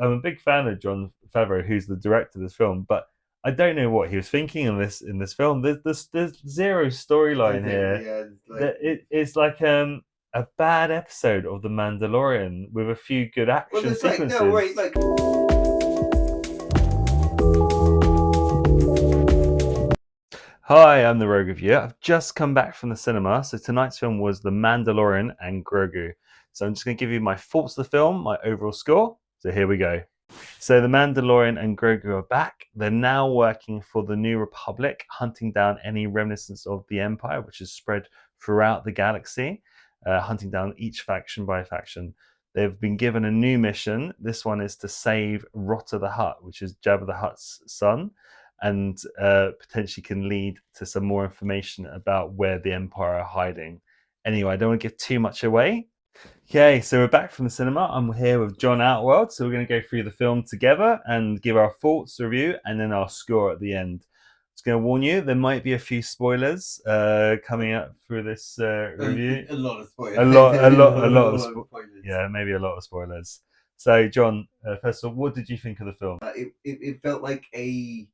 I'm a big fan of Jon Favreau, who's the director of this film, but I don't know what he was thinking in this film. There's zero storyline here. Yeah, like, It's like a bad episode of The Mandalorian with a few good well, action there's like no wait, sequences. like Hi, I'm the Rogue Reviewer. I've just come back from the cinema. So tonight's film was The Mandalorian and Grogu. So I'm just going to give you my thoughts of the film, my overall score. So here we go. So The Mandalorian and Grogu are back. They're now working for the New Republic, hunting down any reminiscence of the Empire, which is spread throughout the galaxy, hunting down each faction by faction. They've been given a new mission. This one is to save Rotter the Hutt, which is Jabba the Hutt's son, and potentially can lead to some more information about where the Empire are hiding. Anyway, I don't want to give too much away. Okay, so we're back from the cinema. I'm here with Jon Outworld, so we're going to go through the film together and give our thoughts, review, and then our score at the end. Just going to warn you, there might be a few spoilers coming up through this review. a lot of spoilers. A lot of spoilers. Yeah, maybe a lot of spoilers. So, Jon, first of all, what did you think of the film? It felt like a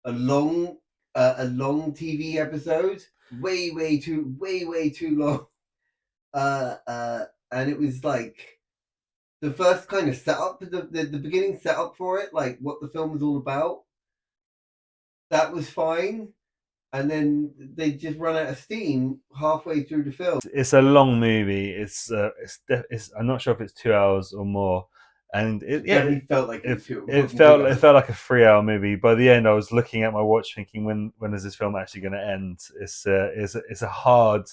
long TV episode, way too long. And it was like the first kind of setup, the beginning setup for it, like what the film was all about. That was fine, and then they just run out of steam halfway through the film. It's a long movie. It's I'm not sure if it's 2 hours or more, and Definitely felt like it felt like a 3 hour movie. By the end, I was looking at my watch, thinking, when is this film actually going to end? It's a hard,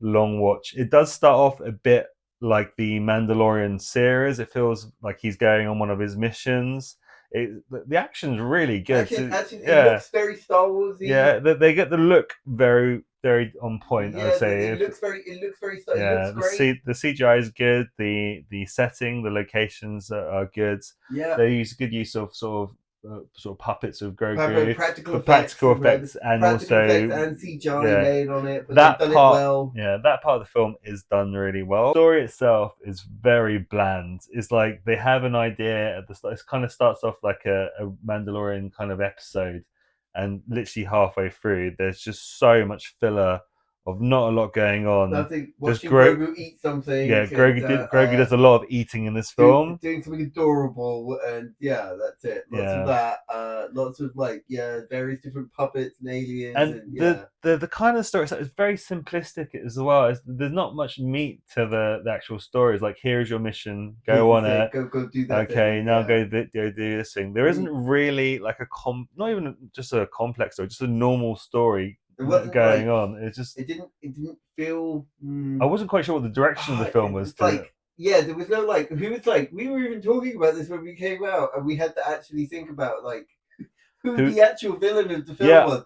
long watch. It does start off a bit like the Mandalorian series. It feels like he's going on one of his missions. The action's really good. Actually, it looks very Star Warsy. Yeah, they get the look very on point. Yeah, I would say it looks very Star. Yeah, it looks great. The CGI is good. The setting, the locations are good. Yeah, they use good use of sort of puppets of Grogu, practical effects, and also and CGI made on it. But that they've done part, it well. yeah, that part of the film is done really well. The story itself is very bland. It's like they have an idea at the start. It kind of starts off like a Mandalorian kind of episode, and literally halfway through, there's just so much filler of not a lot going on. Nothing. Watching Grogu eat something. Yeah, Grogu does a lot of eating in this film. Doing something adorable, and yeah, that's it. Lots of that. Lots of various different puppets and aliens. And the kind of story is very simplistic as well. There's not much meat to the actual story. It's like, here's your mission, go on it. Go do that. Okay, now go do this thing. There isn't really like not even just a complex story, just a normal story going on. It's just it didn't feel. I wasn't quite sure what the direction of the film was. Yeah, there was no we were even talking about this when we came out, and we had to actually think about who the actual villain of the film was.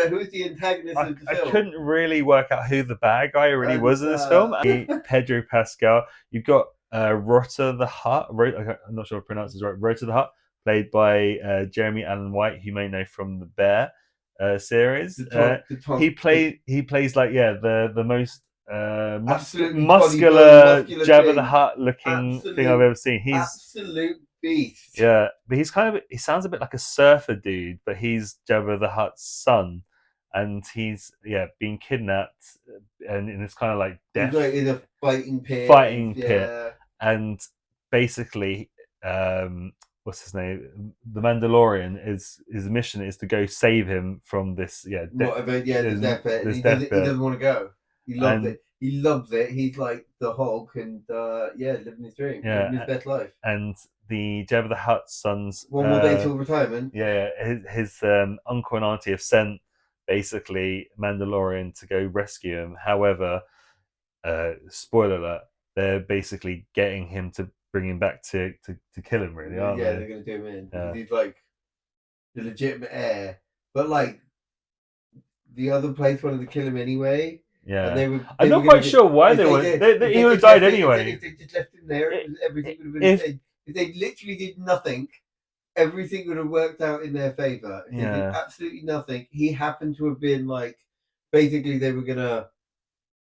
Who's the antagonist of the film? I couldn't really work out who the bad guy really was in this film. Pedro Pascal. You've got Rotter the Hutt. I'm not sure if I pronounced this right. Rotter the Hutt, played by Jeremy Allen White, who you may know from The Bear series. He plays like the most muscular Jabba the Hutt looking thing I've ever seen. He's absolute beast. Yeah, but he sounds a bit like a surfer dude, but he's Jabba the Hutt's son, and he's being kidnapped, and it's kind of like death. He's in a fighting pit, and basically, what's his name? The Mandalorian his mission is to go save him from this the death pit. He doesn't want to go. He loves it. He loves it. He's like the Hulk, and living his dream, living his best life. And the Jabba the Hutt's sons. One more day till retirement. Yeah, his uncle and auntie have sent basically Mandalorian to go rescue him. However, spoiler alert, they're basically getting him to bring him back to kill him. Really, aren't they? Yeah, they're going to do him in. Yeah. He's like the legitimate heir, but like the other place wanted to kill him anyway. Yeah, I'm not quite sure why they would. He would have died anyway. If they just left him there, everything would have been. If they literally did nothing, everything would have worked out in their favor. If they did absolutely nothing, he happened to have been basically they were gonna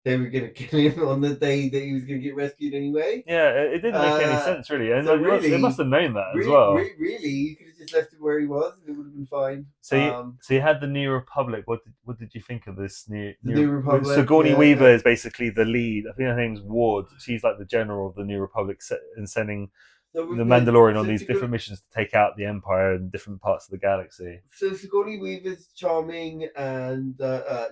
they were going to kill him on the day that he was going to get rescued anyway. Yeah, it didn't make any sense really, and So they must really, have known that as really, well. really, really, you could have just left him where he was, and it would have been fine. So you had the New Republic. What did you think of this The New Republic, Sigourney Weaver yeah. is basically the lead. I think her name's Ward. She's like the general of the New Republic, and sending So the yeah, Mandalorian on these different missions to take out the Empire in different parts of the galaxy. so Sigourney Weaver's charming, and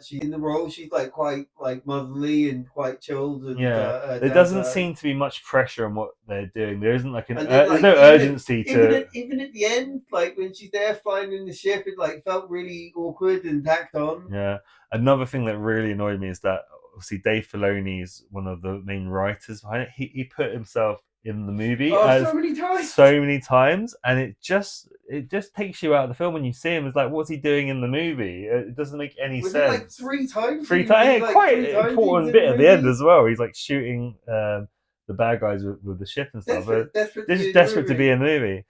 she's in the role. She's like quite like motherly and quite chilled and Yeah, there down doesn't to earth. seem to be much pressure on what they're doing. There isn't like And then there's like no urgency to. even at the end, like when she's there flying in the ship, it like felt really awkward and tacked on. Yeah, another thing that really annoyed me is that obviously Dave Filoni is one of the main writers behind it. He put himself in the movie Oh, as so many times. so many times, and it just takes you out of the film when you see him. It's like, what's he doing in the movie? It doesn't make any Was sense. it like three times? Three times, yeah, Like quite three an times he was important in bit the at the end movie? as well. He's like shooting the bad guys with the ship and stuff. But Desperate to this be is in the desperate to be movie. in the movie.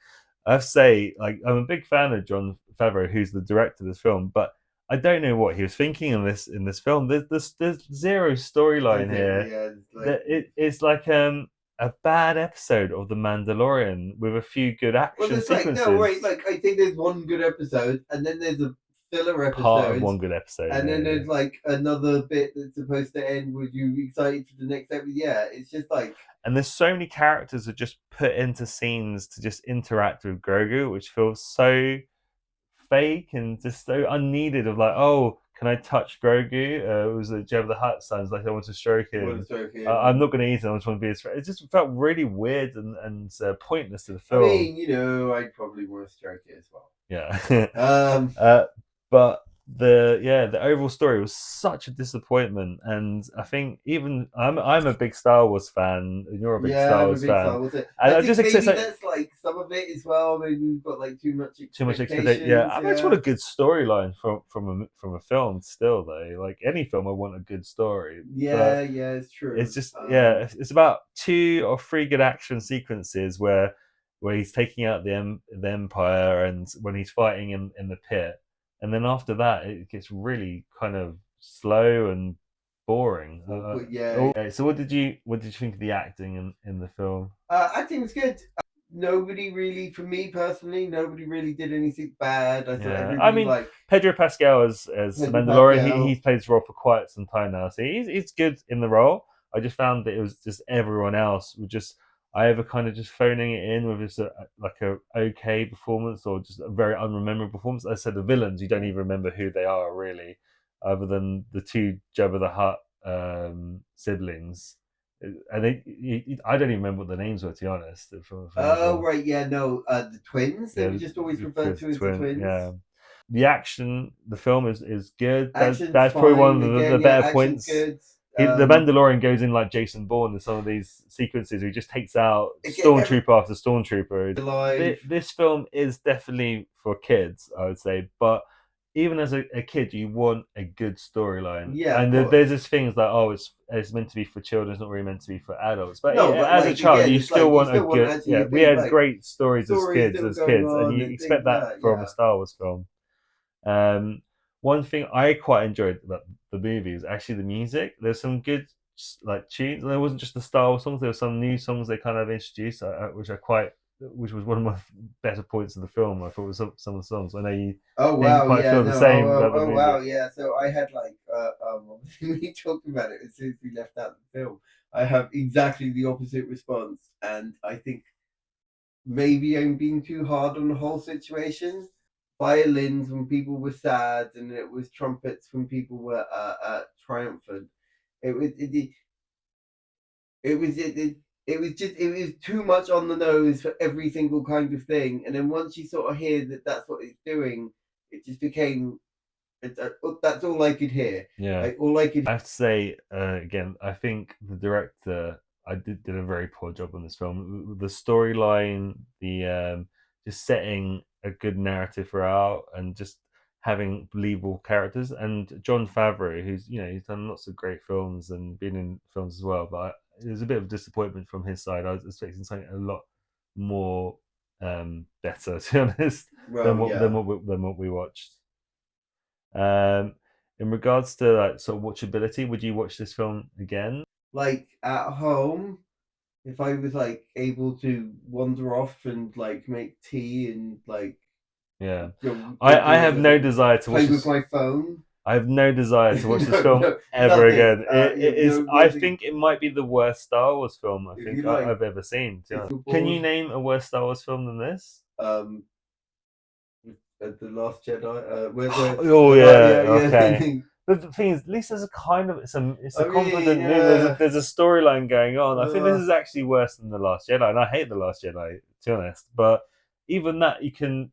I have to say, like, I'm a big fan of Jon Favreau, who's the director of this film, but I don't know what he was thinking in this film. There's zero storyline here. Yeah, like, It's like a bad episode of The Mandalorian with a few good well, action there's like no sequences. wait, like I think there's one good episode, and then there's a filler Part of episode, one good episode, and then maybe. there's like another bit that's supposed to end with you excited for the next episode. Yeah, it's just like, And there's so many characters that are just put into scenes to just interact with Grogu, which feels so fake and just so unneeded. Of like, oh, can I touch Grogu? It was Jabba the Hutt sounds like I want to stroke him. I'm not going to eat him. I just want to be his friend. It just felt really weird and pointless to the I film. mean, you know, I'd probably want to stroke it as well. Yeah. Um, But the overall story was such a disappointment, and I think even I'm a big Star Wars fan, and you're a big yeah, Star I'm a Wars big fan, Star Wars fan. and I I think just maybe accept that's like some of it as well. Maybe we've got like too much too much expectation. expectations. Yeah, I just want a good storyline from a film. Still though, like any film, I want a good story. Yeah, But yeah, it's true. it's just it's about 2 or 3 good action sequences where he's taking out the Empire and when he's fighting in the pit, and then after that it gets really kind of slow and boring. But yeah, So what did you think of the acting in the film? I think it's good. Nobody really, for me personally, nobody really did anything bad. I thought Yeah, I everybody mean like Pedro Pascal as the Pedro Mandalorian, Pascal. he's played this role for quite some time now, so he's good in the role. I just found that it was just everyone else was just either kind of just phoning it in with just like a okay performance or just a very unrememberable performance. As I said, the villains you don't even remember who they are really, other than the 2 Jabba the Hutt siblings. I think I don't even remember what the names were to be honest. From the Oh film. right, yeah, no, the twins. They Yeah, were just always referred to as the twin. twins. Yeah, the action, the film is good. Action's That's probably one fine. of Again, the yeah, better action's points. good. The Mandalorian goes in like Jason Bourne in some of these sequences. He just takes out Every stormtrooper after stormtrooper. alive. This film is definitely for kids, I would say. But even as a kid, you want a good storyline. Yeah, And of course. there's this things like, oh, it's meant to be for children. It's not really meant to be for adults. But No, but as a like child, again, you it's still like you want a still want good. actually Yeah, a we big had like great stories stories that were as going kids, and on you and things expect like that that. from Yeah. a Star Wars film. Um, One thing I quite enjoyed about the movie is actually the music. There's some good like tunes. There wasn't just the Star Wars songs. There were some new songs they kind of introduced, which was one of my better points of the film. I thought was some of the songs. I know you Oh didn't wow, quite yeah, feel the no, same about the wow, music. yeah. So I had like obviously we talked about it as soon as we left out the film. I have exactly the opposite response, and I think maybe I'm being too hard on the whole situation. Violins when people were sad, and it was trumpets when people were triumphant. It was it was it was just it was too much on the nose for every single kind of thing. And then once you sort of hear that that's what it's doing, it just became that's all I could hear. Yeah, All I could. I have to say again. I think the director did a very poor job on this film. The storyline, the just setting a good narrative throughout, and just having believable characters. And Jon Favreau, who's he's done lots of great films and been in films as well, but it was a bit of a disappointment from his side. I was expecting something a lot more better, to be honest, Well, yeah. than what we watched. Um, in regards to like sort of watchability, would you watch this film again? Like at home, if I was like able to wander off and like make tea and like Yeah, go I do have no anything, desire to watch play with this. my phone. I have no desire to watch this No, film no, ever nothing. again. You It have is. no I nothing. think it might be the worst Star Wars film I If think you like, I've ever seen. To be if honest. you're Can you bored, name a worse Star Wars film than this? um, the Last Jedi, where Oh the yeah, yeah. okay. But the thing is, at least there's a kind of it's a I mean, confident movie. There's a storyline going on. I think this uh, is actually worse than the Last Jedi, and I hate the Last Jedi to be honest. But even that, you can.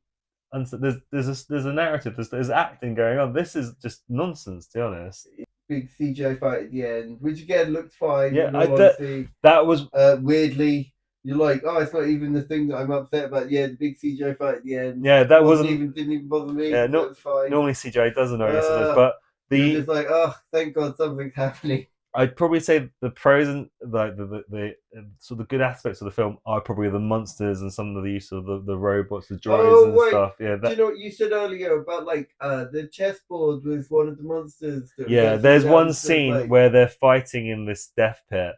And so there's a narrative. There's acting going on. This is just nonsense to be honest. big CGI fight at the end, which again looked fine Yeah, in all honesty. that was Weirdly, you're like, oh, it's not even the thing that I'm upset about. Yeah, the big CGI fight at the end. yeah that Didn't even bother me. yeah, That was fine. normally CGI does annoy me sometimes, but You're the just like, oh, thank God something's happening. I'd probably say the pros and like the sort of good aspects of the film are probably the monsters and some of the use of the robots, the droids Oh and wait, stuff. Yeah, do you know what you said earlier about like the chessboard was one of the monsters that was yeah. actually There's one down to scene like where they're fighting in this death pit,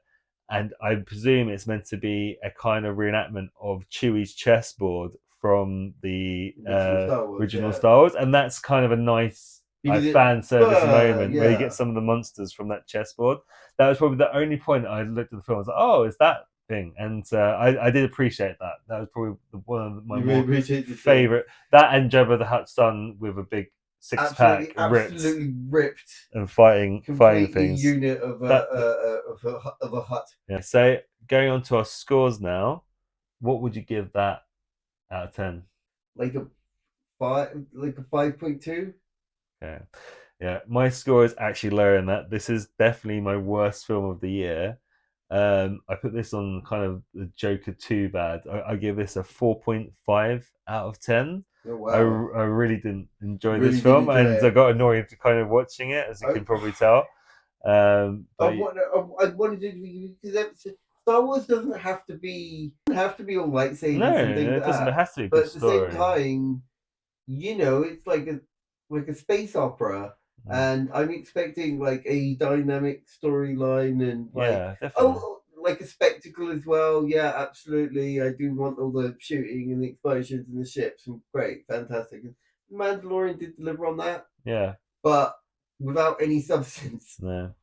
and I presume it's meant to be a kind of reenactment of Chewie's chessboard from the original Star Wars, original yeah. Star Wars, and that's kind of a nice like Because fan service moment where you get yeah, some of the monsters from that chessboard. That was probably the only point I looked at the film. I was like, oh, is that thing? And I did appreciate that. That was probably one of my you really more appreciate the thing. favorite. That and Jabba the Hutt's son with a big six pack ripped Absolutely ripped. and fighting Completely things. unit of That a hut. yeah. So going on to our scores now, what would you give that out of 10? Like a 5.2. Yeah. Yeah, my score is actually lower than that. This is definitely my worst film of the year. I put this on kind of the Joker 2 bad. I give this a 4.5 out of 10. Oh wow. I really didn't enjoy this Really did film, enjoy and I it. got annoyed kind of watching it, as you I, can probably tell. I, But I wanted to because Star Wars doesn't have to be all no, lightsabers and things it like doesn't. It that. has to be a But good at the same story. time, it's like a space opera, Mm. and I'm expecting like a dynamic storyline and like Yeah, definitely. like a spectacle as well. Yeah, absolutely. I do want all the shooting and the explosions and the ships and great, fantastic. And Mandalorian did deliver on that, Yeah, but without any substance. no.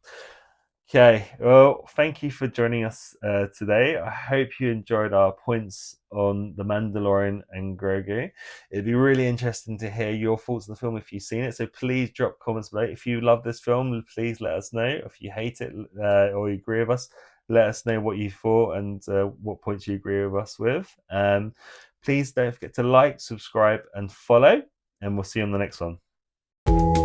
Okay, well, thank you for joining us today. I hope you enjoyed our points on The Mandalorian and Grogu. It'd be really interesting to hear your thoughts on the film if you've seen it. So please drop comments below. If you love this film, please let us know. If you hate it or you agree with us, let us know what you thought and what points you agree with us with. Please don't forget to like, subscribe, and follow, and we'll see you on the next one.